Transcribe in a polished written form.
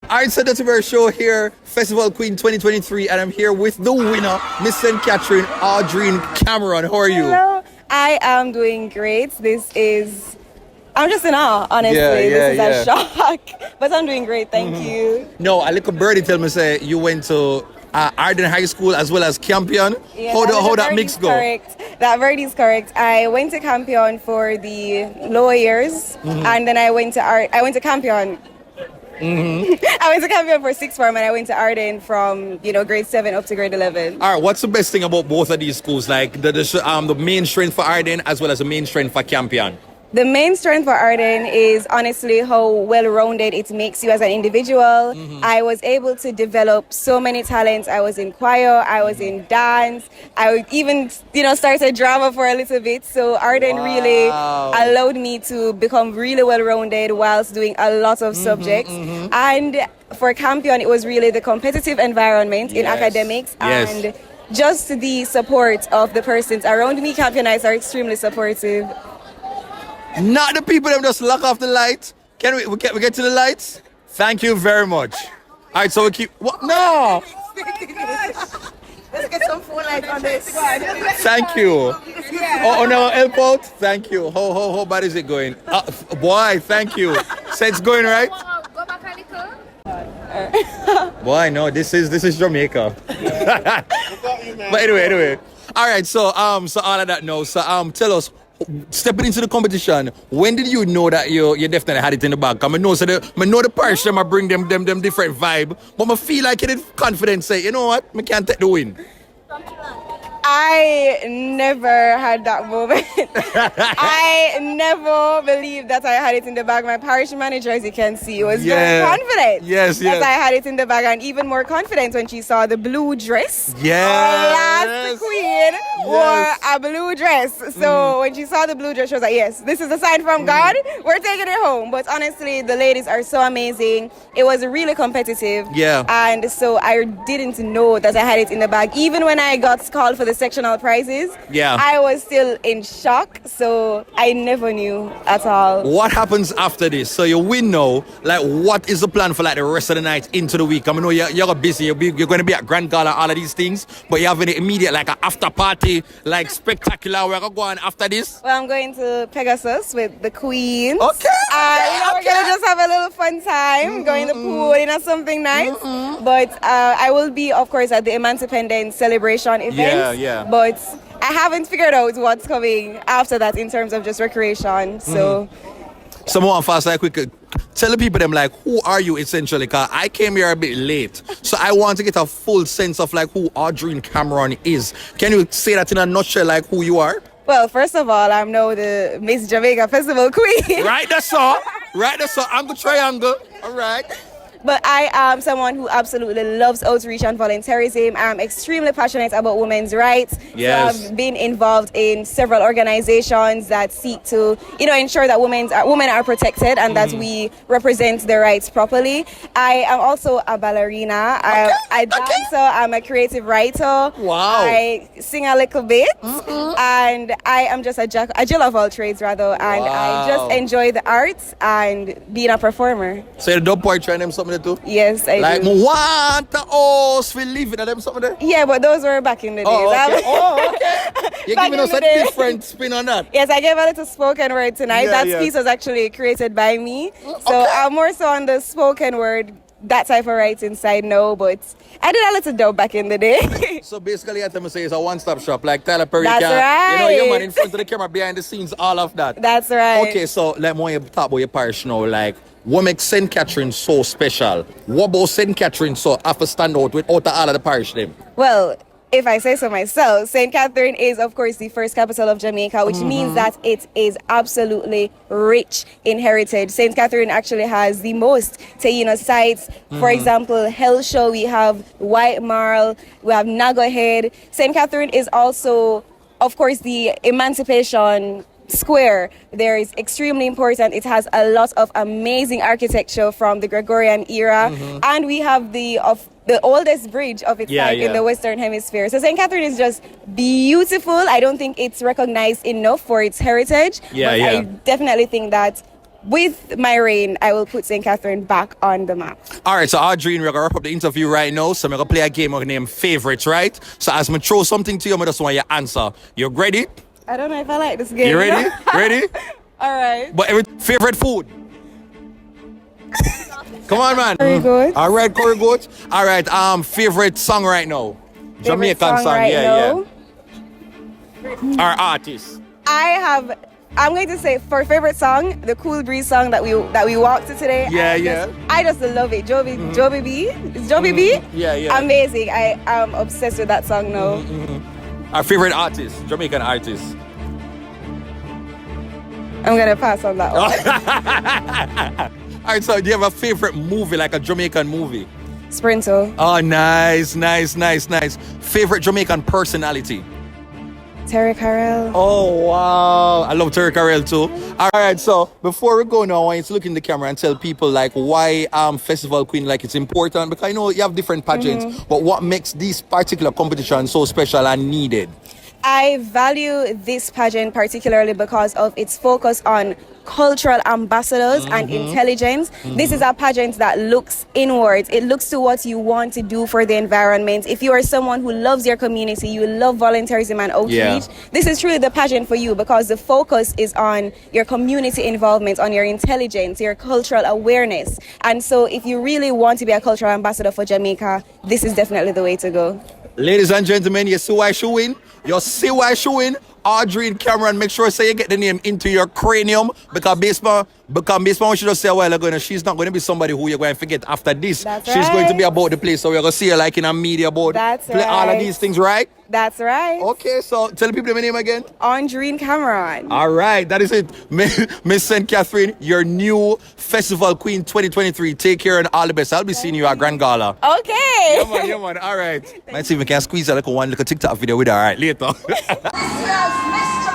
All right, so TheDuttyBerryShow here, Festival Queen 2023, and I'm here with the winner, Miss St. Catherine, Aundrene Cameron. How are you? Hello, I am doing great. I'm just in awe, honestly. This is a shock, but I'm doing great, thank you. No, a little birdie tell me say you went to Ardenne High School as well as Campion. Yeah, how that mix go? Correct. That word is correct. I went to Campion for the lower years, and then I went to Campion. I went to Campion for sixth form, and I went to Ardenne from grade 7 up to grade 11. All right, what's the best thing about both of these schools? Like the main strength for Ardenne as well as the main strength for Campion? The main strength for Ardenne is honestly how well-rounded it makes you as an individual. I was able to develop so many talents. I was in choir, I was in dance, I even started drama for a little bit. So Ardenne really allowed me to become really well-rounded whilst doing a lot of subjects. And for Campion, it was really the competitive environment in academics and just the support of the persons around me. Campionites are extremely supportive. Not the people that just lock off the lights. Can we get to the lights? Thank you very much. All right, so we keep. What? No. Let's get some full light on this. Thank you. Oh no, help out. Thank you. How bad is it going? Boy, thank you. So it's going right. Go back a little. Boy, no, this is Jamaica. But anyway. All right, so all of that now. So tell us. Stepping into the competition, when did you know that you definitely had it in the bag? I know the parish them I bring them different vibe, but I feel like you did confidence say, you know what, I can't take the win. I never had that moment. I never believed that I had it in the bag. My parish manager, as you can see, was very confident that I had it in the bag, and even more confident when she saw the blue dress. Last queen wore a blue dress. So when she saw the blue dress, she was like, yes, this is a sign from God. We're taking it home. But honestly, the ladies are so amazing. It was really competitive. And so I didn't know that I had it in the bag. Even when I got called for the sectional prizes, I was still in shock, so I never knew at all. What happens after this? So you win now, like what is the plan for like the rest of the night into the week? I mean, know you're busy, you're going to be at Grand Gala, all of these things, but you have an immediate like an after party, like spectacular, we're going to go on after this? Well, I'm going to Pegasus with the Queens. Okay. We're going to just have a little fun time, go in the pool, something nice. But I will be, of course, at the Emancipation celebration event. But I haven't figured out what's coming after that in terms of just recreation. So Someone fast, like quick, tell the people them like who are you essentially? Cause I came here a bit late, so I want to get a full sense of like who Aundrene Cameron is. Can you say that in a nutshell, like who you are? Well, first of all, I'm now the Miss Jamaica Festival Queen. Right, that's all. Angle triangle. All right. But I am someone who absolutely loves outreach and volunteerism. I'm extremely passionate about women's rights. Yes. So I've been involved in several organizations that seek to, ensure that women are protected and that we represent their rights properly. I am also a ballerina. I dance. I'm a creative writer. Wow. I sing a little bit. And I am just a jill of all trades, rather. And I just enjoy the arts and being a performer. So you're the dub boy trying them something too? Yes, I like, do. Like, want the horse for living at them something there? Yeah, but those were back in the days. Okay. You're giving us a different spin on that. Yes, I gave a little spoken word tonight. That piece was actually created by me. So I'm more so on the spoken word, that type of writing side now, but I did a little dub back in the day. So basically, I say it's a one-stop shop, like Tyler Perry. That's right. Your man in front of the camera, behind the scenes, all of that. That's right. Okay, so let me talk about your parish now, like, what makes St. Catherine so special? What about St. Catherine so have to stand out with all of the parish name? Well, if I say so myself, St. Catherine is, of course, the first capital of Jamaica, which means that it is absolutely rich in heritage. St. Catherine actually has the most Taino sites. For example, Hellshow, we have White Marl, we have Nago Head. St. Catherine is also, of course, the Emancipation Square there is extremely important. It has a lot of amazing architecture from the Gregorian era, and we have the oldest bridge of its type in the Western Hemisphere. So St. Catherine is just beautiful. I don't think it's recognized enough for its heritage, but I definitely think that with my reign, I will put St. Catherine back on the map. All right, so Aundrene, we're going to wrap up the interview right now. So I'm going to play a game named Favorites, right? So as I throw something to you, I just want your answer. You ready? I don't know if I like this game. You ready? Ready? All right. But favorite food? Come on, man. Curry goat. All right, curry goat. All right, favorite song right now? Jamaican song, right yeah. Our artist. I'm going to say for favorite song, the Cool Breeze song that we walked to today. I just love it. Joby B. Is Joby B? Yeah. Amazing. I am obsessed with that song now. Our favorite artist, Jamaican artist. I'm gonna pass on that one. All right, so do you have a favorite movie, like a Jamaican movie? Sprinto. Oh, nice. Favorite Jamaican personality? Terry Carell. Oh, wow. I love Terry Carell too. All right, so before we go now, I want you to look in the camera and tell people like why Festival Queen, like it's important, because I know you have different pageants, but what makes this particular competition so special and needed? I value this pageant particularly because of its focus on cultural ambassadors and intelligence. This is a pageant that looks inwards. It looks to what you want to do for the environment. If you are someone who loves your community, you love volunteerism and outreach, this is truly the pageant for you because the focus is on your community involvement, on your intelligence, your cultural awareness. And so if you really want to be a cultural ambassador for Jamaica, this is definitely the way to go. Ladies and gentlemen, you see why she win? You see why she win? Aundrene Cameron, make sure say you get the name into your cranium because based on what she just said a while ago, she's not going to be somebody who you're going to forget after this. She's going to be about the place, so we're going to see her like in a media board. All of these things, right? That's right. Okay, so tell the people the name again. Aundrene Cameron. All right, that is it. Miss St. Catherine, your new Festival Queen 2023. Take care and all the best. I'll be seeing you at Grand Gala. Okay. Yeah, man. All right. Let's see if we can squeeze a one little TikTok video with her. All right, later. Yes, Miss